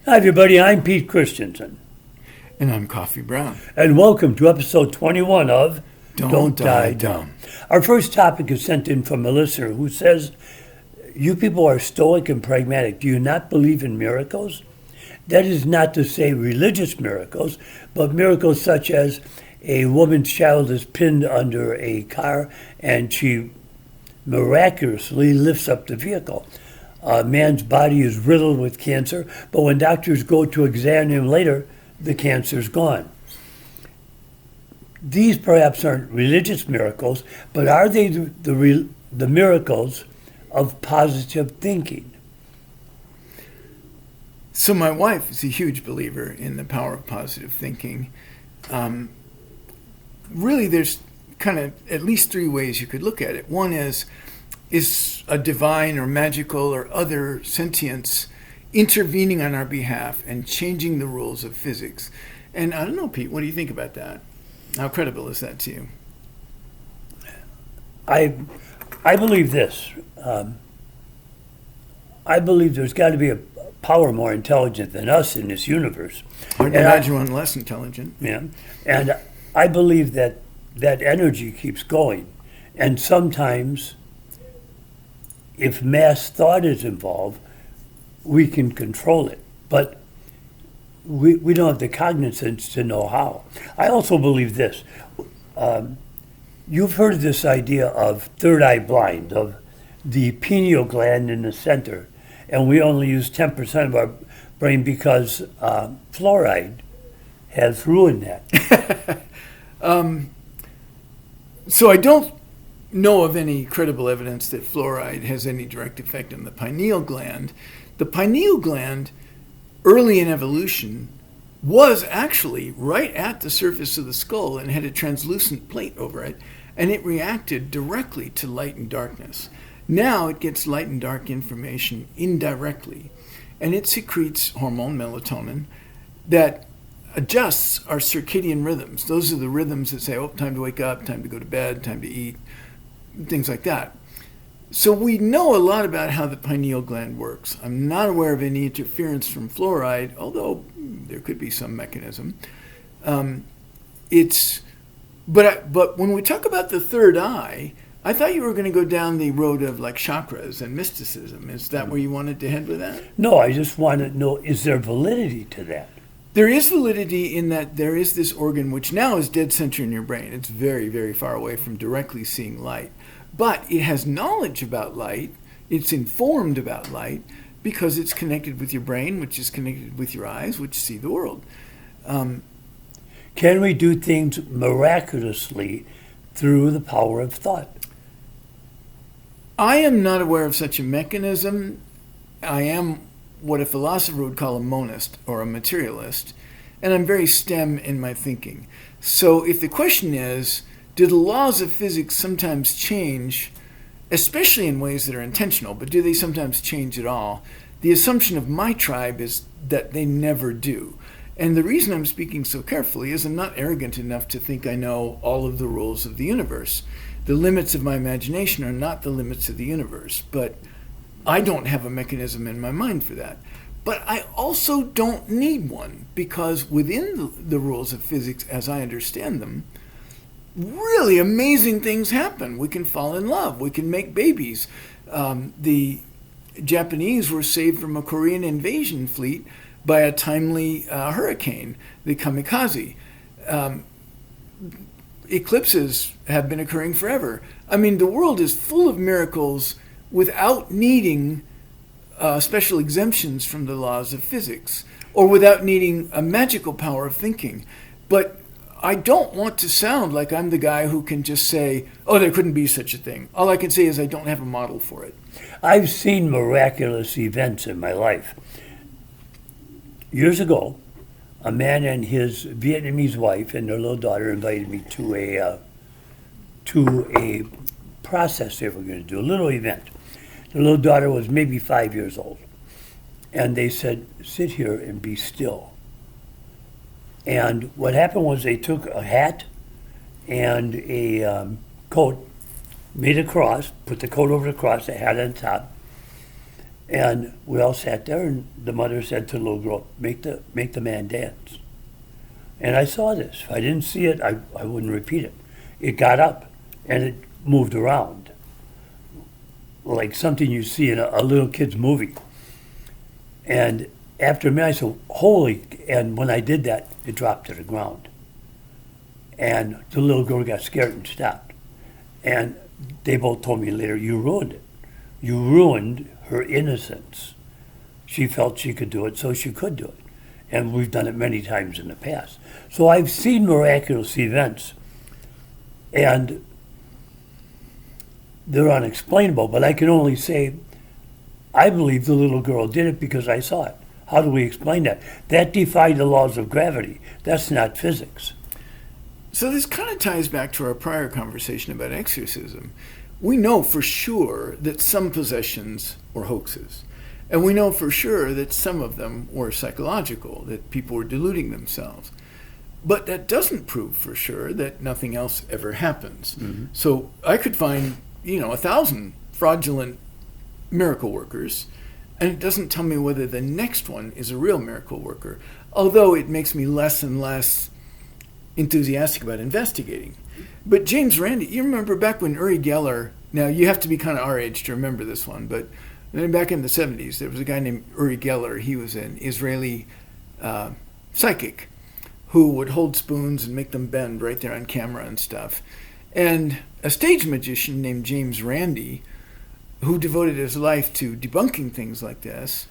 Hi, everybody. I'm Pete Christensen, And I'm Coffee Brown. and welcome to episode 21 of Don't Die Dumb. Our first topic is sent in from a listener who says, "You people are stoic and pragmatic. Do you not believe in miracles?" That is not to say religious miracles, but miracles such as a woman's child is pinned under a car and she miraculously lifts up the vehicle. A man's body is riddled with cancer, but when doctors go to examine him later, the cancer's gone. These perhaps aren't religious miracles, but are they the miracles of positive thinking? So my wife is a huge believer in the power of positive thinking. Really, there's kind of at least three ways you could look at it. One is a divine or magical or other sentience intervening on our behalf and changing the rules of physics. And I don't know, Pete, what do you think about that? How credible is that to you? I believe this. I believe there's got to be a power more intelligent than us in this universe. Hard to imagine one less intelligent. Yeah, and I believe that energy keeps going, and sometimes, if mass thought is involved, we can control it, but we don't have the cognizance to know how. I also believe this. You've heard of this idea of third eye blind, of the pineal gland in the center, and we only use 10% of our brain because fluoride has ruined that. So I don't know of any credible evidence that fluoride has any direct effect on the pineal gland. The pineal gland, early in evolution, was actually right at the surface of the skull and had a translucent plate over it, and it reacted directly to light and darkness. Now it gets light and dark information indirectly, and it secretes hormone melatonin that adjusts our circadian rhythms. Those are the rhythms that say, oh, time to wake up, time to go to bed, time to eat, things like that. So we know a lot about how the pineal gland works. I'm not aware of any interference from fluoride, although there could be some mechanism. But when we talk about the third eye, I thought you were going to go down the road of like chakras and mysticism. Is that where you wanted to head with that? No, I just want to know, is there validity to that? There is validity in that there is this organ which now is dead center in your brain. It's very, very far away from directly seeing light. But it has knowledge about light. It's informed about light because it's connected with your brain, which is connected with your eyes, which see the world. Can we do things miraculously through the power of thought? I am not aware of such a mechanism. I am what a philosopher would call a monist or a materialist, and I'm very STEM in my thinking. So if the question is, do the laws of physics sometimes change, especially in ways that are intentional, but do they sometimes change at all? The assumption of my tribe is that they never do. And the reason I'm speaking so carefully is I'm not arrogant enough to think I know all of the rules of the universe. The limits of my imagination are not the limits of the universe, but I don't have a mechanism in my mind for that. But I also don't need one, because within the rules of physics, as I understand them, really amazing things happen. We can fall in love. We can make babies. The Japanese were saved from a Korean invasion fleet by a timely hurricane, the kamikaze. Eclipses have been occurring forever. I mean, the world is full of miracles without needing special exemptions from the laws of physics, or without needing a magical power of thinking. But I don't want to sound like I'm the guy who can just say, oh, there couldn't be such a thing. All I can say is I don't have a model for it. I've seen miraculous events in my life. Years ago, a man and his Vietnamese wife and their little daughter invited me to a process they were going to do, a little event. The little daughter was maybe 5 years old. And they said, sit here and be still. And what happened was they took a hat and a coat, made a cross, put the coat over the cross, the hat on top, And we all sat there, and the mother said to the little girl, make the man dance. And I saw this. If I didn't see it, I wouldn't repeat it. It got up, and it moved around, like something you see in a little kid's movie. And after a minute, I said, holy, and when I did that, it dropped to the ground. And the little girl got scared and stopped. And they both told me later, you ruined it. You ruined her innocence. She felt she could do it, so she could do it. And we've done it many times in the past. So I've seen miraculous events, and they're unexplainable, but I can only say, I believe the little girl did it because I saw it. How do we explain that? That defied the laws of gravity. That's not physics. So this kind of ties back to our prior conversation about exorcism. We know for sure that some possessions were hoaxes. And we know for sure that some of them were psychological, that people were deluding themselves. But that doesn't prove for sure that nothing else ever happens. Mm-hmm. So I could find, 1,000 fraudulent miracle workers, and it doesn't tell me whether the next one is a real miracle worker, although it makes me less and less enthusiastic about investigating. But James Randi, you remember back when Uri Geller, now you have to be kind of our age to remember this one, but back in the 70s, there was a guy named Uri Geller. He was an Israeli psychic who would hold spoons and make them bend right there on camera and stuff. And a stage magician named James Randi, who devoted his life to debunking things like this,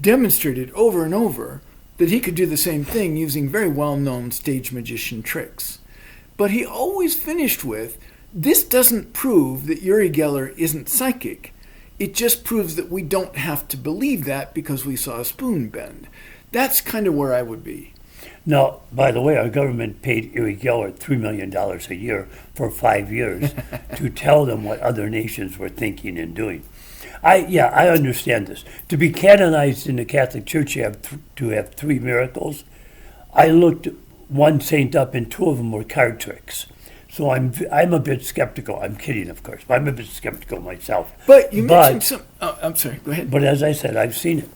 demonstrated over and over that he could do the same thing using very well-known stage magician tricks. But he always finished with, this doesn't prove that Uri Geller isn't psychic. It just proves that we don't have to believe that because we saw a spoon bend. That's kind of where I would be. Now, by the way, our government paid Uri Geller $3 million a year for 5 years to tell them what other nations were thinking and doing. I understand this. To be canonized in the Catholic Church, you have to have 3 miracles. I looked one saint up, and 2 of them were card tricks. So I'm a bit skeptical. I'm kidding, of course, but I'm a bit skeptical myself. But you mentioned some. Oh, I'm sorry. Go ahead. But as I said, I've seen it.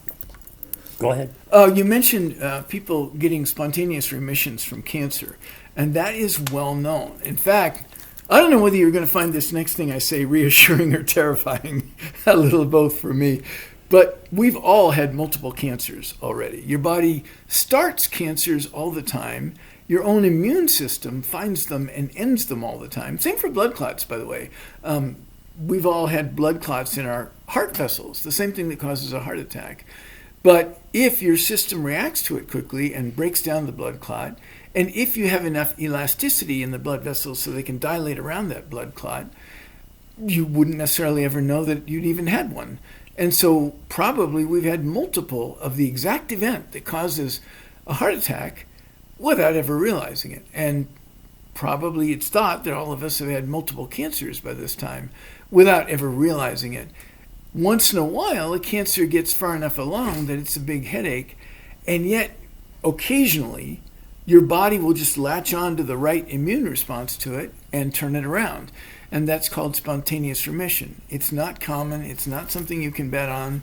Go ahead. You mentioned people getting spontaneous remissions from cancer, and that is well known. In fact, I don't know whether you're going to find this next thing I say reassuring or terrifying, a little of both for me, but we've all had multiple cancers already. Your body starts cancers all the time. Your own immune system finds them and ends them all the time. Same for blood clots, by the way. We've all had blood clots in our heart vessels, the same thing that causes a heart attack. But if your system reacts to it quickly and breaks down the blood clot, and if you have enough elasticity in the blood vessels so they can dilate around that blood clot, you wouldn't necessarily ever know that you'd even had one. And so probably we've had multiple of the exact event that causes a heart attack without ever realizing it. And probably it's thought that all of us have had multiple cancers by this time without ever realizing it. Once in a while, a cancer gets far enough along that it's a big headache, and yet occasionally your body will just latch on to the right immune response to it and turn it around. And that's called spontaneous remission. It's not common. It's not something you can bet on.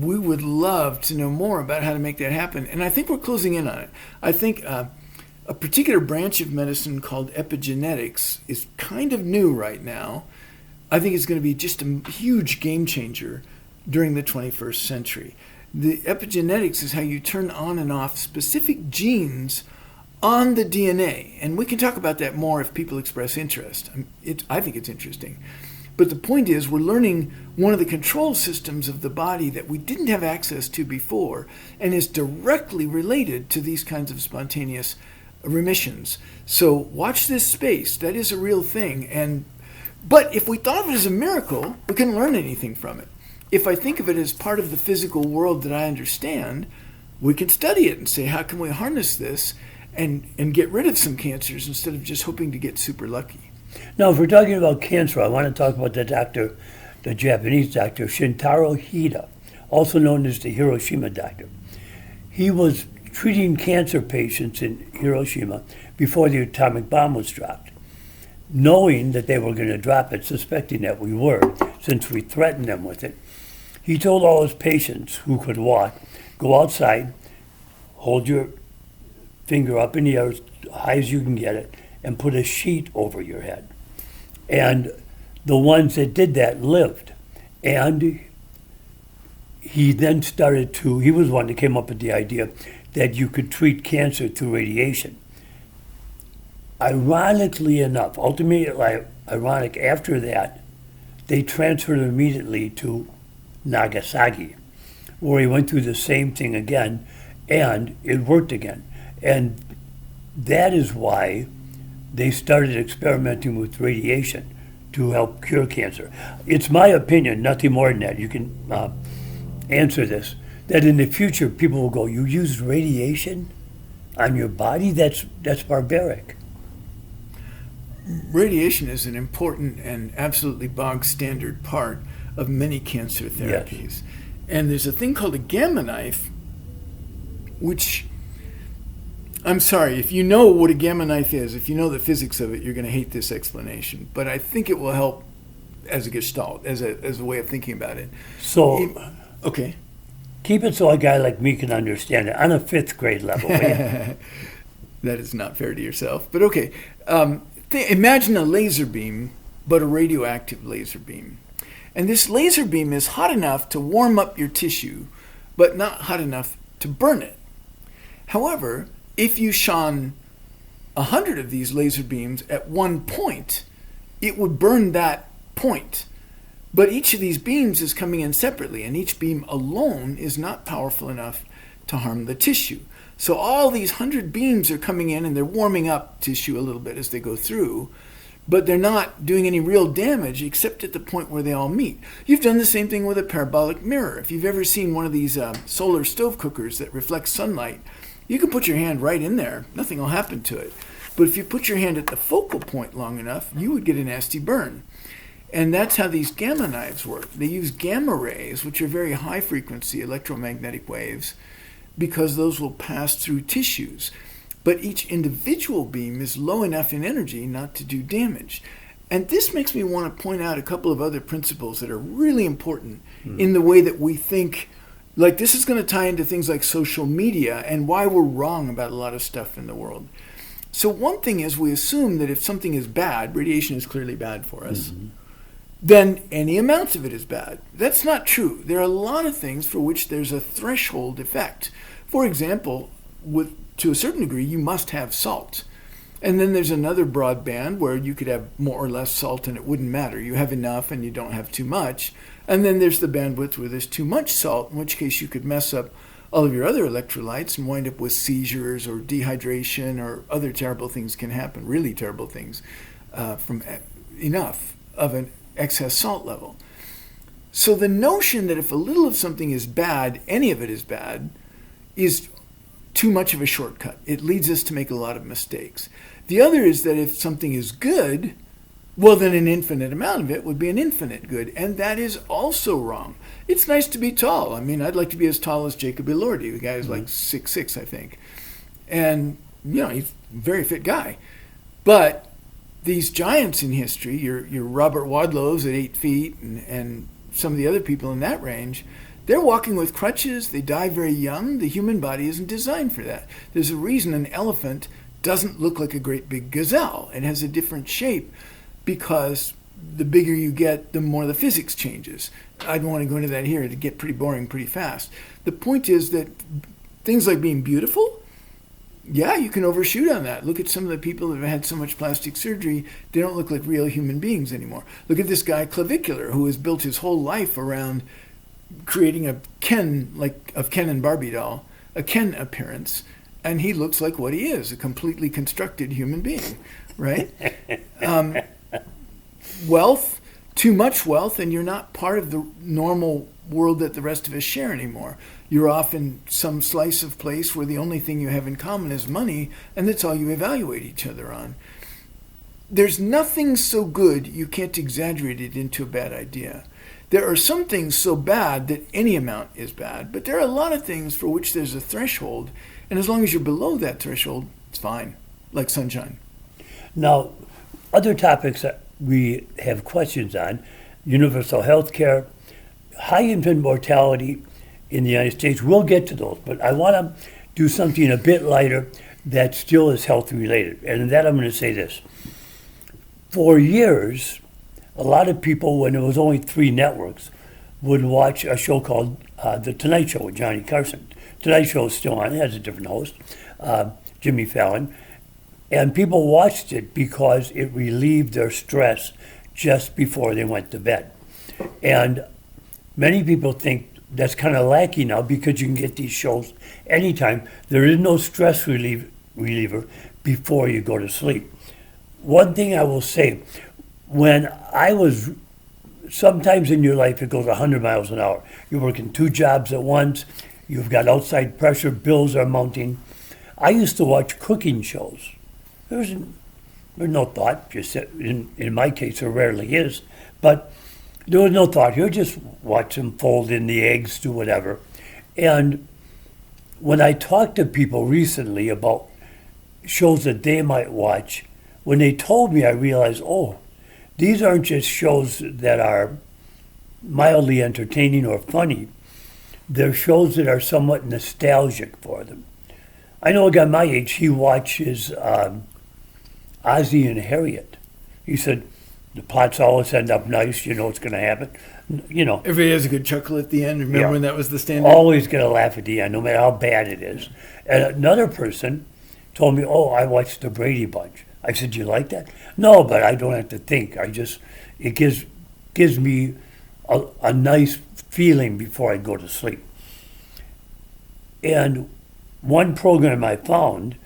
We would love to know more about how to make that happen. And I think we're closing in on it. I think a particular branch of medicine called epigenetics is kind of new right now. I think it's going to be just a huge game changer during the 21st century. The epigenetics is how you turn on and off specific genes on the DNA. And we can talk about that more if people express interest. I think it's interesting. But the point is, we're learning one of the control systems of the body that we didn't have access to before and is directly related to these kinds of spontaneous remissions. So watch this space. That is a real thing. But if we thought of it as a miracle, we couldn't learn anything from it. If I think of it as part of the physical world that I understand, we can study it and say, how can we harness this and get rid of some cancers instead of just hoping to get super lucky? Now, if we're talking about cancer, I want to talk about the Japanese doctor, Shintaro Hida, also known as the Hiroshima doctor. He was treating cancer patients in Hiroshima before the atomic bomb was dropped, knowing that they were going to drop it, suspecting that we were, since we threatened them with it. He told all his patients who could walk, go outside, hold your finger up in the air as high as you can get it, and put a sheet over your head. And the ones that did that lived. And he then he was one that came up with the idea that you could treat cancer through radiation. Ironically enough, ultimately ironic, after that, they transferred him immediately to Nagasaki, where he went through the same thing again, and it worked again. And that is why they started experimenting with radiation to help cure cancer. It's my opinion, nothing more than that. You can answer this, that in the future people will go, you used radiation on your body? That's barbaric. Radiation is an important and absolutely bog standard part of many cancer therapies. Yes. And there's a thing called a gamma knife, which, I'm sorry, if you know what a gamma knife is, if you know the physics of it, you're going to hate this explanation. But I think it will help as a gestalt, as a way of thinking about it. So, okay. Keep it so a guy like me can understand it on a 5th grade level. That is not fair to yourself, but okay. Imagine a laser beam, but a radioactive laser beam. And this laser beam is hot enough to warm up your tissue, but not hot enough to burn it. However, if you shone 100 of these laser beams at one point, it would burn that point. But each of these beams is coming in separately, and each beam alone is not powerful enough to harm the tissue. So all these 100 beams are coming in and they're warming up tissue a little bit as they go through, but they're not doing any real damage except at the point where they all meet. You've done the same thing with a parabolic mirror. If you've ever seen one of these solar stove cookers that reflects sunlight, you can put your hand right in there. Nothing will happen to it. But if you put your hand at the focal point long enough, you would get a nasty burn. And that's how these gamma knives work. They use gamma rays, which are very high frequency electromagnetic waves, because those will pass through tissues. But each individual beam is low enough in energy not to do damage. And this makes me want to point out a couple of other principles that are really important in the way that we think. Like, this is going to tie into things like social media and why we're wrong about a lot of stuff in the world. So one thing is, we assume that if something is bad, radiation is clearly bad for us, then any amount of it is bad. That's not true. There are a lot of things for which there's a threshold effect. For example, to a certain degree, you must have salt. And then there's another broad band where you could have more or less salt and it wouldn't matter. You have enough and you don't have too much. And then there's the bandwidth where there's too much salt, in which case you could mess up all of your other electrolytes and wind up with seizures or dehydration, or other terrible things can happen, really terrible things, from enough of an excess salt level. So the notion that if a little of something is bad, any of it is bad, is too much of a shortcut. It leads us to make a lot of mistakes. The other is that if something is good, well, then an infinite amount of it would be an infinite good, and that is also wrong. It's nice to be tall. I mean, I'd like to be as tall as Jacob Elordi. The guy is like 6'6", I think. And, he's a very fit guy. But these giants in history, your Robert Wadlows at 8 feet and some of the other people in that range, they're walking with crutches. They die very young. The human body isn't designed for that. There's a reason an elephant doesn't look like a great big gazelle. It has a different shape because the bigger you get, the more the physics changes. I don't want to go into that here. It'd get pretty boring pretty fast. The point is that things like being beautiful, yeah, you can overshoot on that. Look at some of the people that have had so much plastic surgery, they don't look like real human beings anymore. Look at this guy, Clavicular, who has built his whole life around creating a Ken and Barbie doll, a Ken appearance, and he looks like what he is, a completely constructed human being, right? Wealth, too much wealth, and you're not part of the normal world that the rest of us share anymore. You're off in some slice of place where the only thing you have in common is money, and that's all you evaluate each other on. There's nothing so good you can't exaggerate it into a bad idea. There are some things so bad that any amount is bad, but there are a lot of things for which there's a threshold, and as long as you're below that threshold, it's fine, like sunshine. Now, other topics that we have questions on: universal health care, high infant mortality in the United States, we'll get to those, but I want to do something a bit lighter that still is health related. And in that, I'm going to say this. For years, a lot of people, when there was only 3 networks, would watch a show called The Tonight Show with Johnny Carson. Tonight Show is still on. It has a different host, Jimmy Fallon. And people watched it because it relieved their stress just before they went to bed. And many people think that's kind of lacking now because you can get these shows anytime. There is no stress reliever before you go to sleep. One thing I will say, when I was, sometimes in your life it goes 100 miles an hour. You're working 2 jobs at once. You've got outside pressure. Bills are mounting. I used to watch cooking shows. There's no thought. Just in my case, there rarely is. But there was no thought here. Just watch them fold in the eggs, do whatever. And when I talked to people recently about shows that they might watch, when they told me, I realized, oh, these aren't just shows that are mildly entertaining or funny. They're shows that are somewhat nostalgic for them. I know a guy my age, he watches Ozzie and Harriet. He said, the plots always end up nice, you know what's going to happen. You know. Everybody has a good chuckle at the end. Remember when that was the standard? Always going to laugh at the end, no matter how bad it is. And another person told me, oh, I watched the Brady Bunch. I said, you like that? No, but I don't have to think. It gives me a nice feeling before I go to sleep. And one program I found,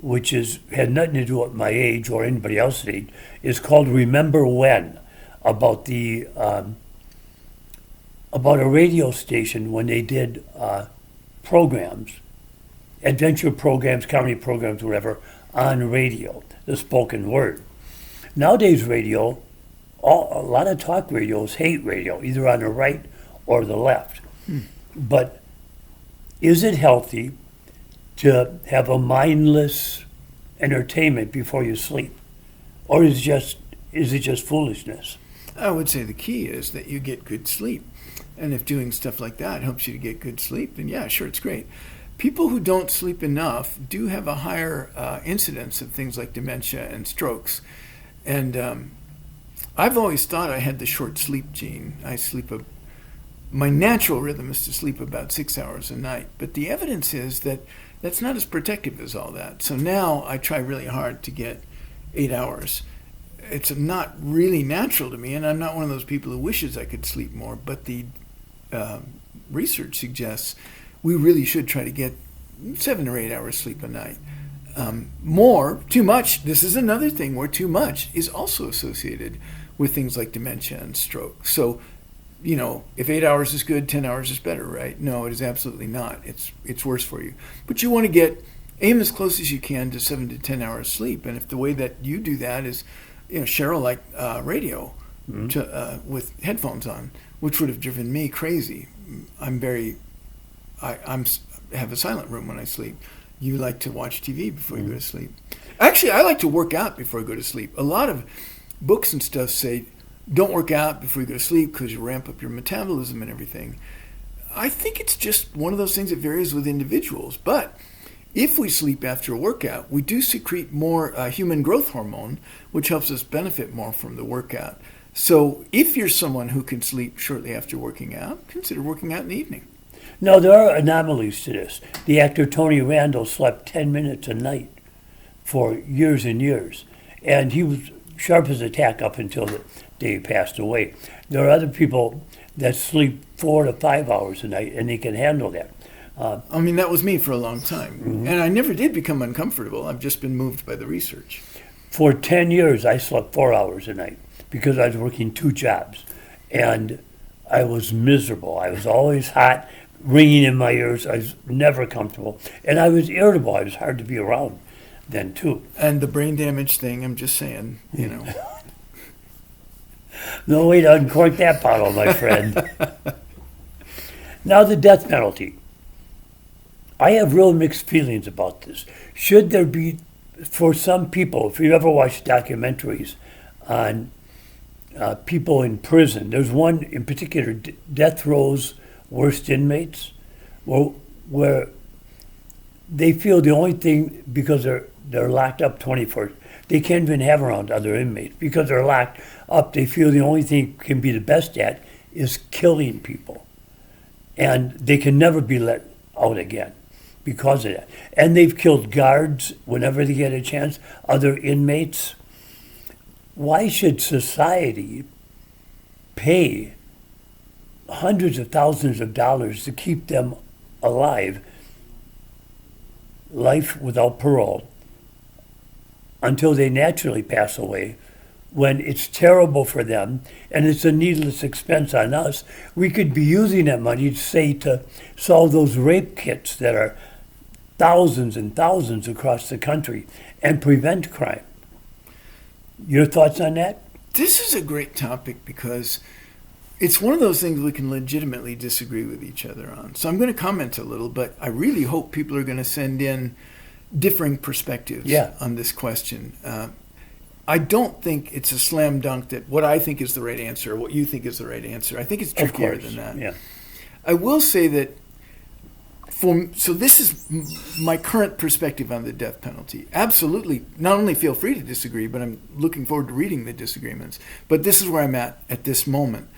which had nothing to do with my age or anybody else's age, is called Remember When, about a radio station when they did programs, adventure programs, comedy programs, whatever, on radio, the spoken word. Nowadays radio, a lot of talk radios hate radio, either on the right or the left. But is it healthy to have a mindless entertainment before you sleep? Or is it just foolishness? I would say the key is that you get good sleep. And if doing stuff like that helps you to get good sleep, then yeah, sure, it's great. People who don't sleep enough do have a higher incidence of things like dementia and strokes. And I've always thought I had the short sleep gene. My natural rhythm is to sleep about 6 hours a night. But the evidence is that that's not as protective as all that. So now I try really hard to get 8 hours. It's not really natural to me, and I'm not one of those people who wishes I could sleep more, but the research suggests we really should try to get 7 or 8 hours sleep a night. Too much, this is another thing where too much is also associated with things like dementia and stroke. So, you know, if 8 hours is good, 10 hours is better, right? No, it is absolutely not. It's worse for you. But you want to aim as close as you can to 7 to 10 hours sleep. And if the way that you do that is, you know, Cheryl liked radio with headphones on, which would have driven me crazy. I have a silent room when I sleep. You like to watch TV before you go to sleep. Actually, I like to work out before I go to sleep. A lot of books and stuff say don't work out before you go to sleep because you ramp up your metabolism and everything. I think it's just one of those things that varies with individuals. But if we sleep after a workout, we do secrete more human growth hormone, which helps us benefit more from the workout. So if you're someone who can sleep shortly after working out, consider working out in the evening. No, there are anomalies to this. The actor Tony Randall slept 10 minutes a night for years and years. And he was sharp as a tack up until the day he passed away. There are other people that sleep 4 to 5 hours a night, and they can handle that. That was me for a long time. Mm-hmm. And I never did become uncomfortable. I've just been moved by the research. For 10 years, I slept 4 hours a night because I was working 2 jobs. And I was miserable. I was always hot, ringing in my ears. I was never comfortable. And I was irritable. I was hard to be around then, too. And the brain damage thing, I'm just saying, you know. No way to uncork that bottle, my friend. Now the death penalty. I have real mixed feelings about this. Should there be, for some people, if you ever watch documentaries on people in prison. There's one in particular, death row's worst inmates, where they feel the only thing, because they're locked up 24, they can't even have around other inmates because they're locked up. They feel the only thing can be the best at is killing people, and they can never be let out again because of that. And they've killed guards whenever they get a chance, other inmates. Why should society pay hundreds of thousands of dollars to keep them alive, life without parole, until they naturally pass away, when it's terrible for them and it's a needless expense on us? We could be using that money, say, to solve those rape kits that are thousands and thousands across the country and prevent crime. Your thoughts on that? This is a great topic because it's one of those things we can legitimately disagree with each other on. So I'm going to comment a little, but I really hope people are going to send in differing perspectives on this question. I don't think it's a slam dunk that what I think is the right answer or what you think is the right answer. I think it's trickier than that. Yeah. I will say that so this is my current perspective on the death penalty. Absolutely, not only feel free to disagree, but I'm looking forward to reading the disagreements. But this is where I'm at this moment.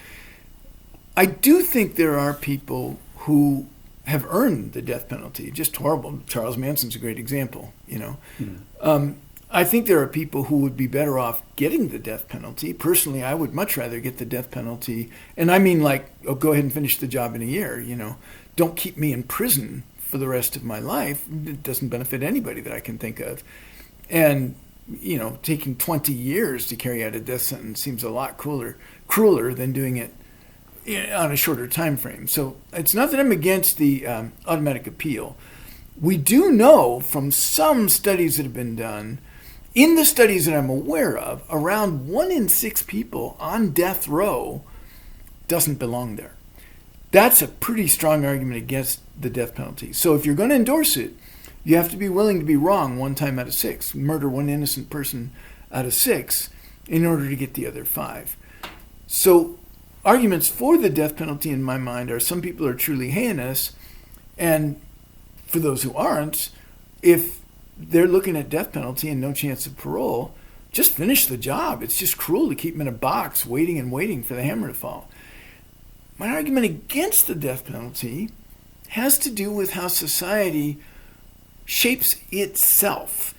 I do think there are people who have earned the death penalty. Just horrible. Charles Manson's a great example, you know. I think there are people who would be better off getting the death penalty. Personally, I would much rather get the death penalty. And I mean, like, go ahead and finish the job in a year, you know. Don't keep me in prison for the rest of my life. It doesn't benefit anybody that I can think of. And, you know, taking 20 years to carry out a death sentence seems a lot crueler than doing it on a shorter time frame. So it's not that I'm against the automatic appeal. We do know from some studies that have been done, in the studies that I'm aware of, around 1 in 6 people on death row doesn't belong there. That's a pretty strong argument against the death penalty. So if you're going to endorse it, you have to be willing to be wrong 1 time out of 6, murder 1 innocent person out of 6 in order to get the other 5. So arguments for the death penalty in my mind are some people are truly heinous, and for those who aren't, if they're looking at death penalty and no chance of parole, just finish the job. It's just cruel to keep them in a box waiting and waiting for the hammer to fall. My argument against the death penalty has to do with how society shapes itself.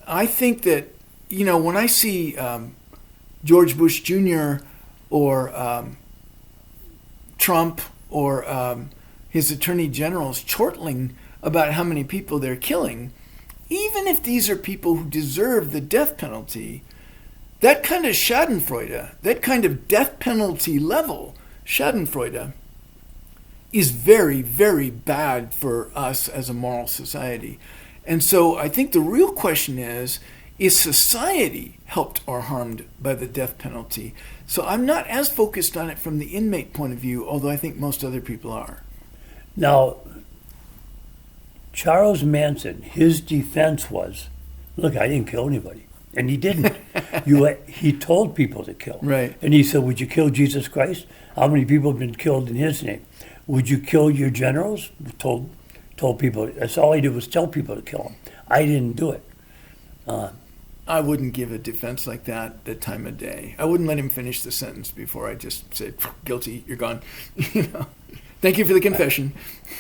I think that, you know, when I see George Bush Jr. or Trump or his attorney generals chortling about how many people they're killing, even if these are people who deserve the death penalty, that kind of schadenfreude, that kind of death penalty level schadenfreude is very, very bad for us as a moral society. And so I think the real question is society helped or harmed by the death penalty? So I'm not as focused on it from the inmate point of view, although I think most other people are. Now, Charles Manson, his defense was, look, I didn't kill anybody. And he didn't. He told people to kill. Right. And he said, would you kill Jesus Christ? How many people have been killed in his name? Would you kill your generals? Told people. That's all he did was tell people to kill them. I didn't do it. I wouldn't give a defense like that the time of day. I wouldn't let him finish the sentence before I just said, guilty, you're gone. You know. Thank you for the confession.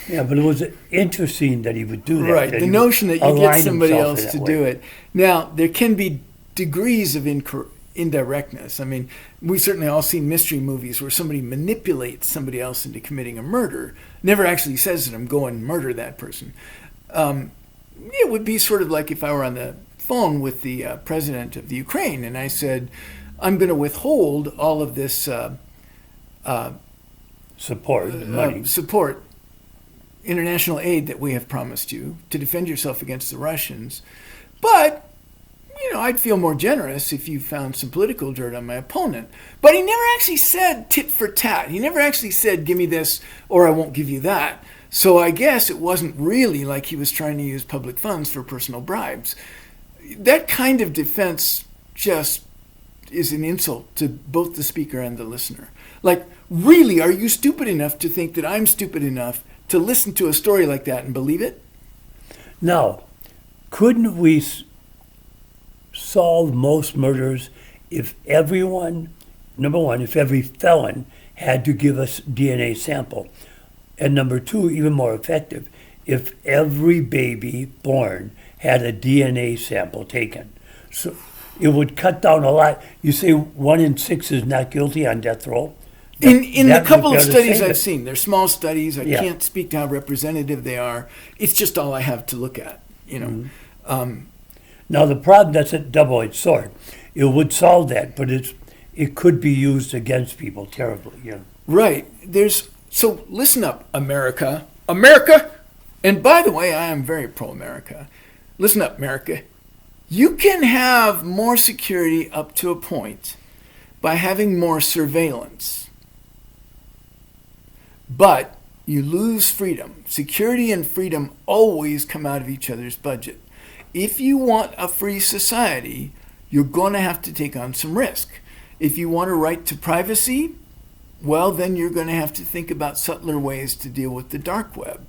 Yeah, but it was interesting that he would do that. Right, that the notion that you get somebody else to do way. it. Now, there can be degrees of indirectness. I mean, we've certainly all seen mystery movies where somebody manipulates somebody else into committing a murder, never actually says that I'm going to murder that person. It would be sort of like if I were on the phone with the president of the Ukraine and I said, I'm going to withhold all of this support, money. Support, international aid that we have promised you to defend yourself against the Russians. But, you know, I'd feel more generous if you found some political dirt on my opponent. But he never actually said tit for tat. He never actually said, give me this or I won't give you that. So I guess it wasn't really like he was trying to use public funds for personal bribes. That kind of defense just is an insult to both the speaker and the listener. Like, really, are you stupid enough to think that I'm stupid enough to listen to a story like that and believe it? Now, couldn't we solve most murders if everyone, number one, if every felon had to give us DNA sample? And number two, even more effective, if every baby born had a DNA sample taken. So it would cut down a lot. You say 1 in 6 is not guilty on death row? In the couple of studies save I've it. seen, they're small studies. I Yeah. can't speak to how representative they are. It's just all I have to look at, you know. Mm-hmm. Now the problem, that's a double-edged sword. It would solve that, but it could be used against people terribly. You know. Right. So listen up, America. America! And by the way, I am very pro-America. Listen up, America. You can have more security up to a point by having more surveillance. But you lose freedom. Security and freedom always come out of each other's budget. If you want a free society, you're going to have to take on some risk. If you want a right to privacy, well, then you're going to have to think about subtler ways to deal with the dark web.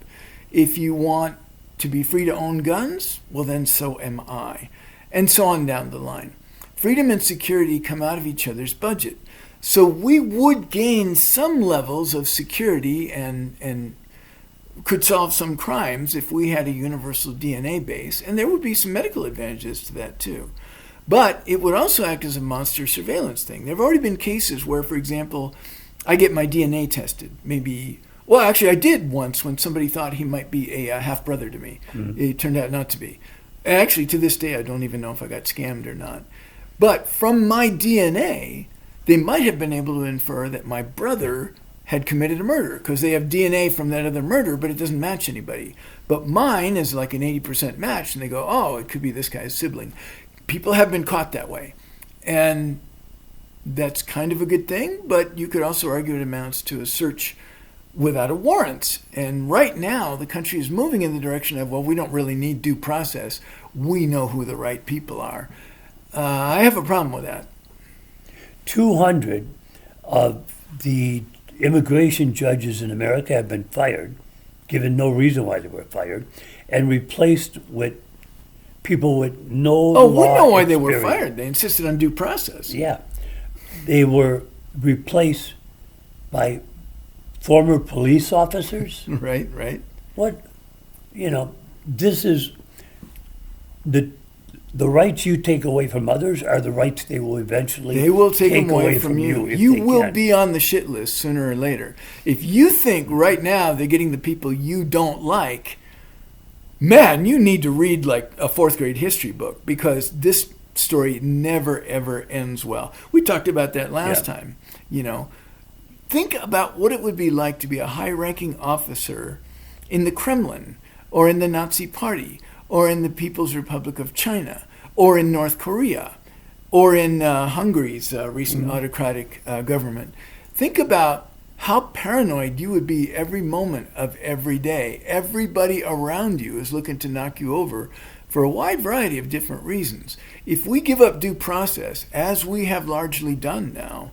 If you want to be free to own guns, well, then so am I. And so on down the line. Freedom and security come out of each other's budget. So we would gain some levels of security and could solve some crimes if we had a universal DNA base, and there would be some medical advantages to that too. But it would also act as a monster surveillance thing. There have already been cases where, for example, I get my DNA tested. Actually I did once when somebody thought he might be a half-brother to me. Mm-hmm. It turned out not to be. Actually, to this day, I don't even know if I got scammed or not. But from my DNA, they might have been able to infer that my brother had committed a murder because they have DNA from that other murder, but it doesn't match anybody. But mine is like an 80% match, and they go, oh, it could be this guy's sibling. People have been caught that way. And that's kind of a good thing, but you could also argue it amounts to a search without a warrant. And right now, the country is moving in the direction of, well, we don't really need due process. We know who the right people are. I have a problem with that. 200 of the immigration judges in America have been fired, given no reason why they were fired, and replaced with people with no law we know why experience. They were fired. They insisted on due process. Yeah. They were replaced by former police officers. Right. What, this is the rights you take away from others are the rights they will eventually take them away from you. You will be on the shit list sooner or later. If you think right now they're getting the people you don't like, man, you need to read like a 4th grade history book, because this story never, ever ends well. We talked about that last time. Think about what it would be like to be a high-ranking officer in the Kremlin, or in the Nazi Party, or in the People's Republic of China, or in North Korea, or in Hungary's recent autocratic government. Think about how paranoid you would be every moment of every day. Everybody around you is looking to knock you over for a wide variety of different reasons. If we give up due process, as we have largely done now,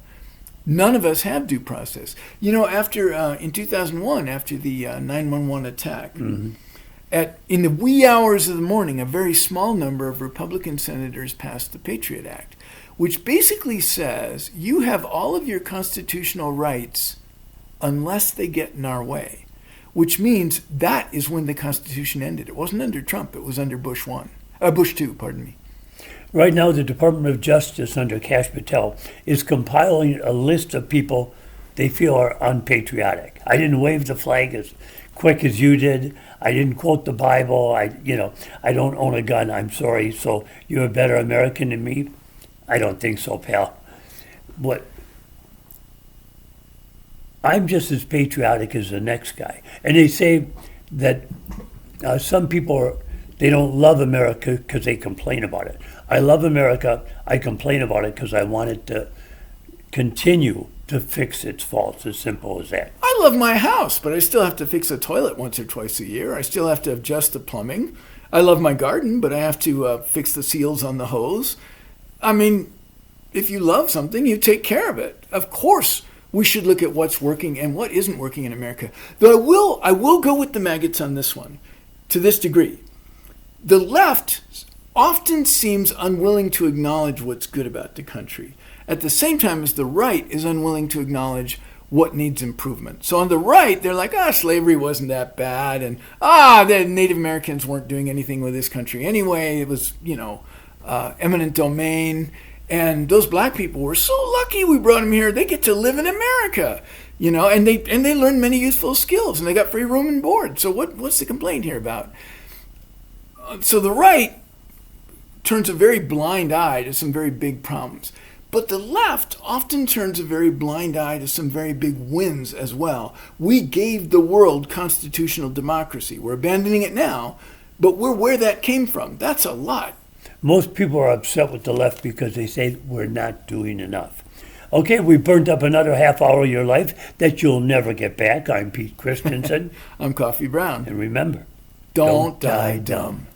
none of us have due process. After in 2001, after the 9/11 attack, in the wee hours of the morning, a very small number of Republican senators passed the Patriot Act, which basically says you have all of your constitutional rights unless they get in our way, which means that is when the Constitution ended. It wasn't under Trump, it was under Bush 2, pardon me. Right now, the Department of Justice under Kash Patel is compiling a list of people they feel are unpatriotic. I didn't wave the flag as quick as you did. I didn't quote the Bible. I don't own a gun. I'm sorry. So you're a better American than me? I don't think so, pal. But I'm just as patriotic as the next guy. And they say that some people they don't love America because they complain about it. I love America. I complain about it because I want it to continue to fix its faults, as simple as that. I love my house, but I still have to fix a toilet once or twice a year. I still have to adjust the plumbing. I love my garden, but I have to fix the seals on the hose. I mean, if you love something, you take care of it. Of course, we should look at what's working and what isn't working in America. Though I will go with the maggots on this one, to this degree. The left often seems unwilling to acknowledge what's good about the country, at the same time as the right is unwilling to acknowledge what needs improvement. So on the right, they're like, slavery wasn't that bad, and the Native Americans weren't doing anything with this country anyway. It was, eminent domain. And those black people were so lucky we brought them here. They get to live in America, and they learned many useful skills, and they got free room and board. So what's the complaint here about? So the right turns a very blind eye to some very big problems. But the left often turns a very blind eye to some very big wins as well. We gave the world constitutional democracy. We're abandoning it now, but we're where that came from. That's a lot. Most people are upset with the left because they say we're not doing enough. Okay, we burned up another half hour of your life that you'll never get back. I'm Pete Christensen. I'm Coffee Brown. And remember, don't die dumb.